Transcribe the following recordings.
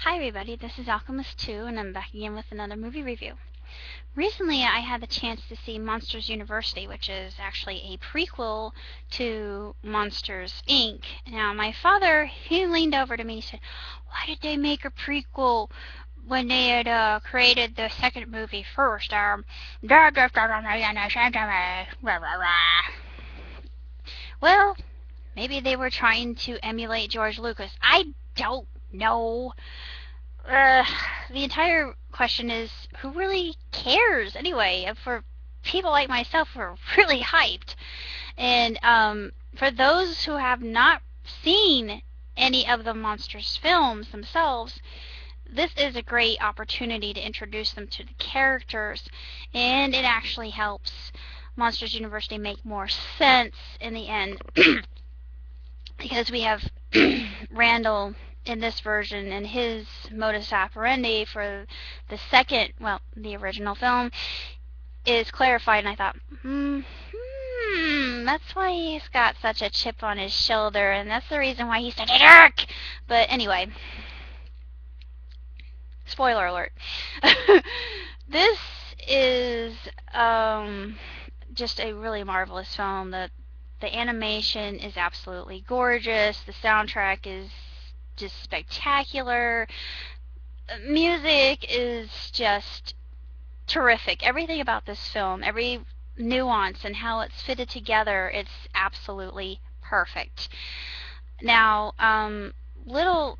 Hi everybody, this is Alchemist2 and I'm back again with another movie review. Recently I had the chance to see Monsters University, which is actually a prequel to Monsters Inc. Now my father, he leaned over to me and said, why did they make a prequel when they had created the second movie first? Well, maybe they were trying to emulate George Lucas. I don't know. uh, the entire question is, who really cares anyway? For people like myself who are really hyped, and for those who have not seen any of the Monsters films themselves, this is a great opportunity to introduce them to the characters, and it actually helps Monsters University make more sense in the end. Because we have Randall in this version and his modus operandi for the second, well, the original film is clarified, and I thought, that's why he's got such a chip on his shoulder, and that's the reason why he's such a jerk. But anyway, spoiler alert. This is just a really marvelous film. The animation is absolutely gorgeous. The soundtrack is just spectacular. Music is just terrific. Everything about this film, every nuance and how it's fitted together, it's absolutely perfect. Now, little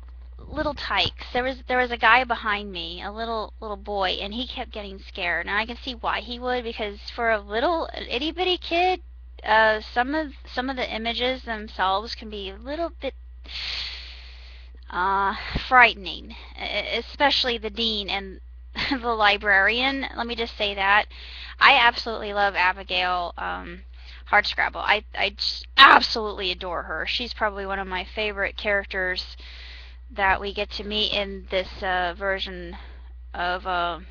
tykes. There was a guy behind me, a little boy, and he kept getting scared. And I can see why he would, because for a little itty bitty kid, some of the images themselves can be a little bit frightening, especially the dean and the librarian. Let me just say that I absolutely love Abigail Hardscrabble. I just absolutely adore her. She's probably one of my favorite characters that we get to meet in this version of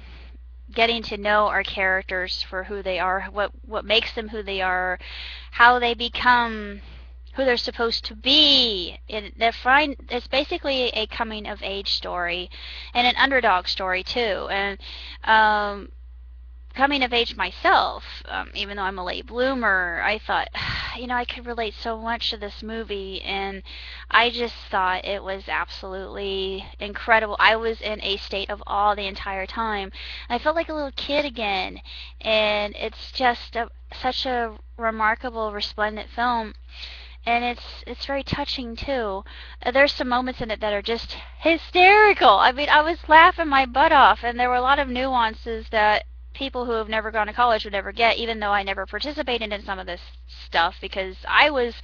getting to know our characters for who they are, what makes them who they are, how they become who they're supposed to be. It's basically a coming of age story and an underdog story too. And coming of age myself, even though I'm a late bloomer, I thought, I could relate so much to this movie, and I just thought it was absolutely incredible. I was in a state of awe the entire time. I felt like a little kid again, and it's just such a remarkable, resplendent film. And it's very touching too. There's some moments in it that are just hysterical. I mean, I was laughing my butt off, and there were a lot of nuances that people who have never gone to college would never get, even though I never participated in some of this stuff, because I was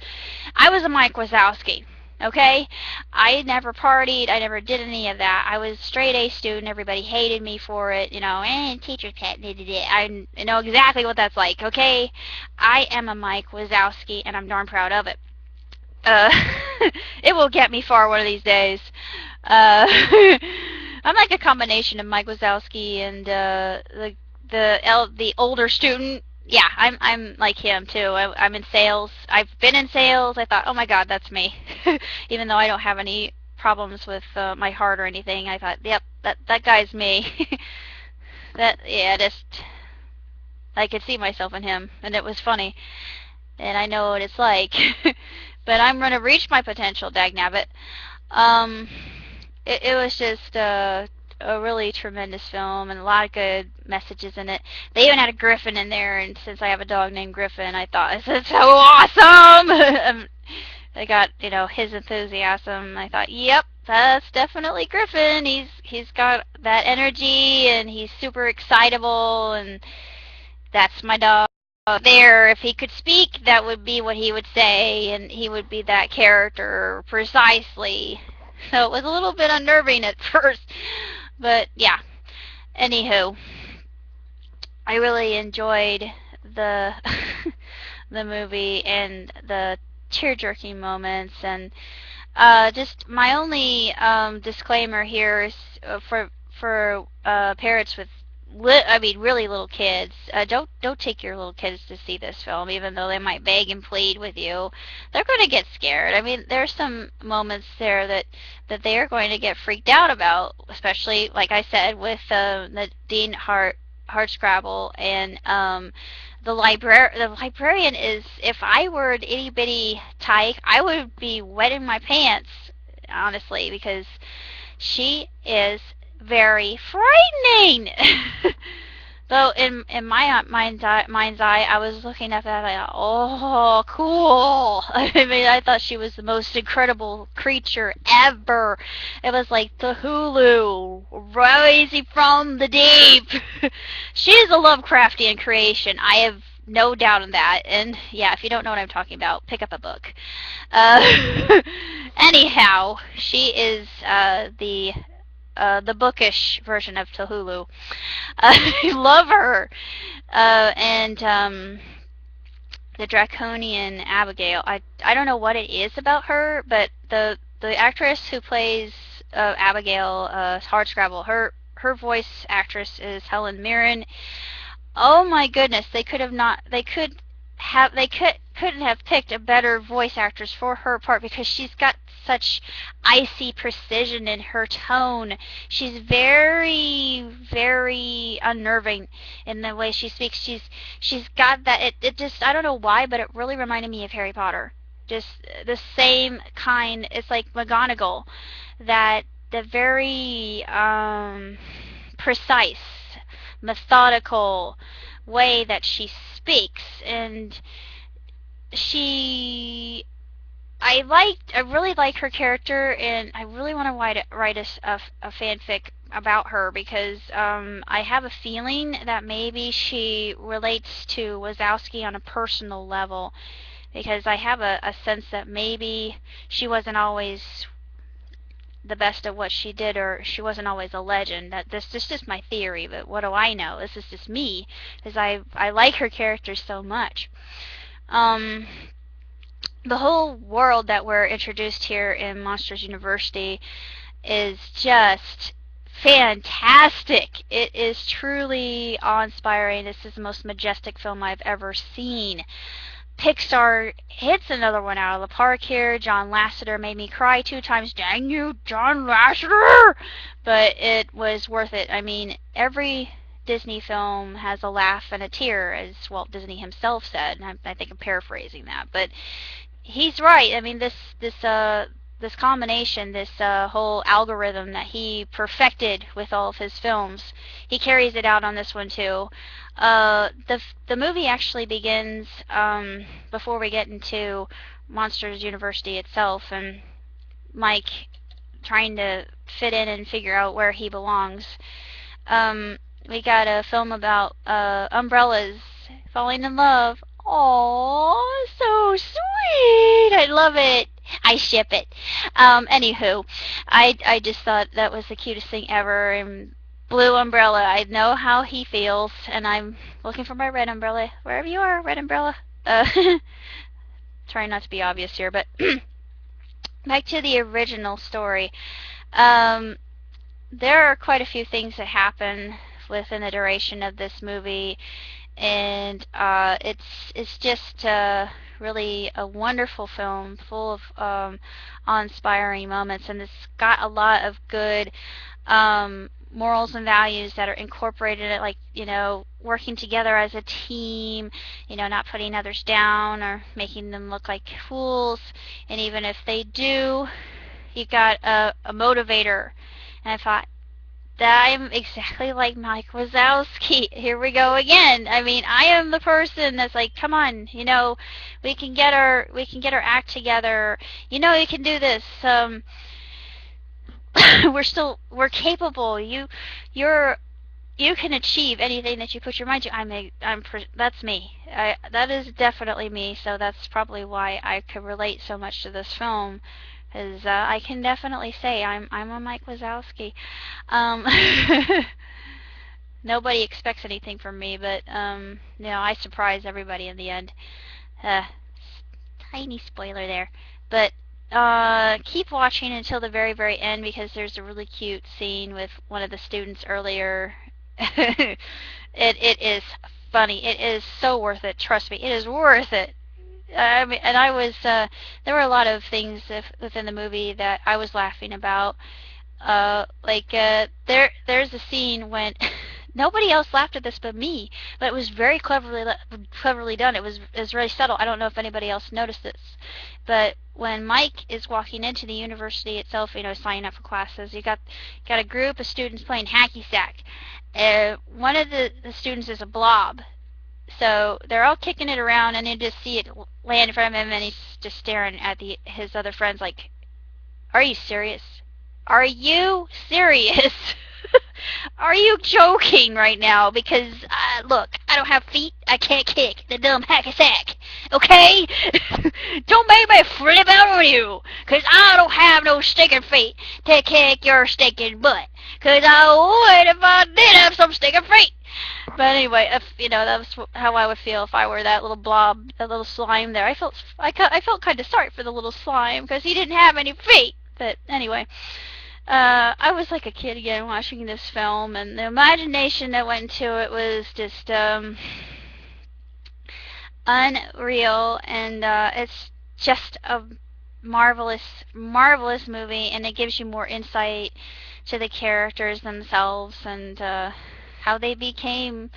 a Mike Wazowski. Okay, I never partied. I never did any of that. I was a straight A student. Everybody hated me for it. Teacher's pet. I know exactly what that's like. Okay, I am a Mike Wazowski, and I'm darn proud of it. Uh, it will get me far one of these days. I'm like a combination of Mike Wazowski and the older student. Yeah, I'm like him too. I'm in sales. I've been in sales. I thought, oh my God, that's me. Even though I don't have any problems with my heart or anything, I thought, yep, that guy's me. Just I could see myself in him, and it was funny, and I know what it's like. But I'm gonna reach my potential, dagnabbit. Um, it was just a really tremendous film and a lot of good messages in it. They even had a griffin in there, and since I have a dog named Griffin, I thought, this is so awesome! I got, his enthusiasm. I thought, yep, that's definitely Griffin. He's got that energy, and he's super excitable, and that's my dog. There, if he could speak, that would be what he would say, and he would be that character precisely. So it was a little bit unnerving at first, but yeah. Anywho, I really enjoyed the the movie and the tear-jerking moments, and just my only disclaimer here is for parents with really little kids. Don't take your little kids to see this film, even though they might beg and plead with you. They're going to get scared. I mean, there's some moments there that they are going to get freaked out about, especially like I said with the Dean Hardscrabble and the librarian is. If I were an itty bitty tyke, I would be wetting my pants, honestly, because she is very frightening. Though in my mind's eye, I was looking at that like, oh, cool. I mean, I thought she was the most incredible creature ever. It was like the Hulu, rising from the deep. She is a Lovecraftian creation. I have no doubt in that. And yeah, if you don't know what I'm talking about, pick up a book. Anyhow, she is the bookish version of Tahulu. I love her. And the draconian Abigail. I don't know what it is about her, but the actress who plays Abigail Hardscrabble, her voice actress is Helen Mirren. Oh my goodness, couldn't have picked a better voice actress for her part, because she's got such icy precision in her tone. She's very, very unnerving in the way she speaks. She's got that, it just, I don't know why, but it really reminded me of Harry Potter. Just the same kind. It's like McGonagall, that the very precise, methodical way that she speaks. And I really like her character, and I really want to write a fanfic about her, because I have a feeling that maybe she relates to Wazowski on a personal level, because I have a sense that maybe she wasn't always the best at what she did, or she wasn't always a legend. This is just my theory, but what do I know? This is just me, because I like her character so much. The whole world that we're introduced here in Monsters University is just fantastic. It is truly awe-inspiring. This is the most majestic film I've ever seen. Pixar hits another one out of the park here. John Lasseter made me cry 2 times. Dang you, John Lasseter! But it was worth it. I mean, every Disney film has a laugh and a tear, as Walt Disney himself said. And I think I'm paraphrasing that, but he's right. I mean, this combination, this whole algorithm that he perfected with all of his films, he carries it out on this one too. The movie actually begins before we get into Monsters University itself, and Mike trying to fit in and figure out where he belongs. We got a film about umbrellas falling in love. Aww, so sweet. I love it. I ship it. Anywho, I just thought that was the cutest thing ever. And blue umbrella, I know how he feels, and I'm looking for my red umbrella. Wherever you are, red umbrella. Trying not to be obvious here, but back to the original story. There are quite a few things that happen within the duration of this movie, and it's just really a wonderful film, full of awe-inspiring moments, and it's got a lot of good morals and values that are incorporated in it, like, you know, working together as a team, you know, not putting others down or making them look like fools, and even if they do, you got a motivator. And I thought, I'm exactly like Mike Wazowski. Here we go again. I mean, I am the person that's like, come on, you know, we can get our act together. You know, you can do this. We're capable. You can achieve anything that you put your mind to. That's me. That is definitely me. So that's probably why I could relate so much to this film. Because I can definitely say I'm a Mike Wazowski. Nobody expects anything from me, but you know, I surprise everybody in the end. Tiny spoiler there, but keep watching until the very, very end, because there's a really cute scene with one of the students earlier It is funny. It is so worth it. Trust me, it is worth it. I mean, and I was there were a lot of things within the movie that I was laughing about. There's a scene when nobody else laughed at this but me, but it was very cleverly done. It was really subtle. I don't know if anybody else noticed this, but when Mike is walking into the university itself, signing up for classes, you got a group of students playing hacky sack. One of the students is a blob, so they're all kicking it around, and you just see it land in front of him, and he's just staring at his other friends like, "Are you serious? Are you serious? Are you joking right now? Because, look, I don't have feet. I can't kick the dumb hacky sack. Okay? Don't make me flip out on you. Because I don't have no stinking feet to kick your stinking butt. Because I would if I did have some stinking feet." But anyway, that was how I would feel if I were that little blob, that little slime there. I felt kind of sorry for the little slime because he didn't have any feet. But anyway, I was like a kid again watching this film, and the imagination that went into it was just unreal, and it's just a marvelous, marvelous movie, and it gives you more insight to the characters themselves and how they became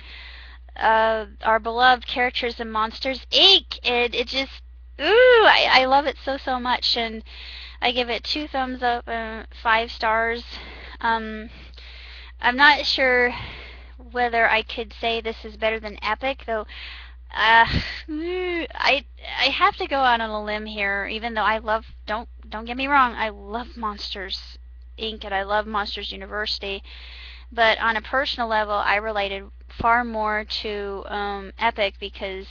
our beloved characters in Monsters Inc. It just, I love it so much, and I give it 2 thumbs up and 5 stars. I'm not sure whether I could say this is better than Epic, though. I have to go out on a limb here, even though I love. Don't get me wrong, I love Monsters Inc. and I love Monsters University. But on a personal level, I related far more to Epic because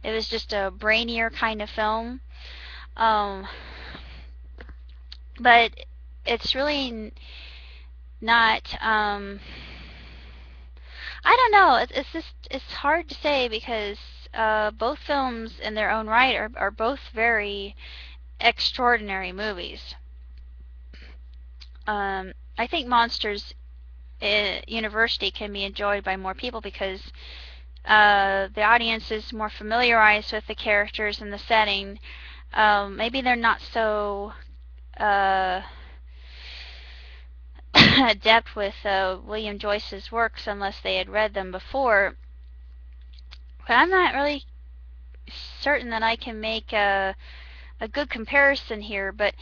it was just a brainier kind of film. But it's really not. I don't know. It's hard to say because both films in their own right are both very extraordinary movies. I think Monsters University can be enjoyed by more people because the audience is more familiarized with the characters and the setting. Maybe they're not so adept with William Joyce's works unless they had read them before. But I'm not really certain that I can make a good comparison here. But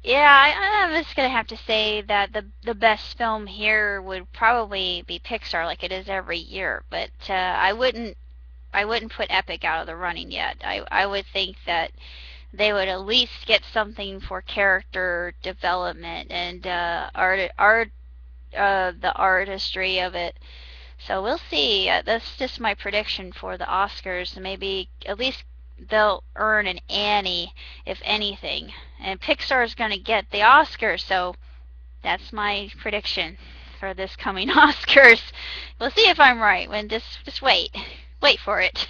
yeah, I'm just gonna have to say that the best film here would probably be Pixar, like it is every year. But I wouldn't put Epic out of the running yet. I would think that they would at least get something for character development and the artistry of it. So we'll see. That's just my prediction for the Oscars. Maybe at least they'll earn an Annie, if anything. And Pixar is going to get the Oscar, so that's my prediction for this coming Oscars. We'll see if I'm right. Just wait for it.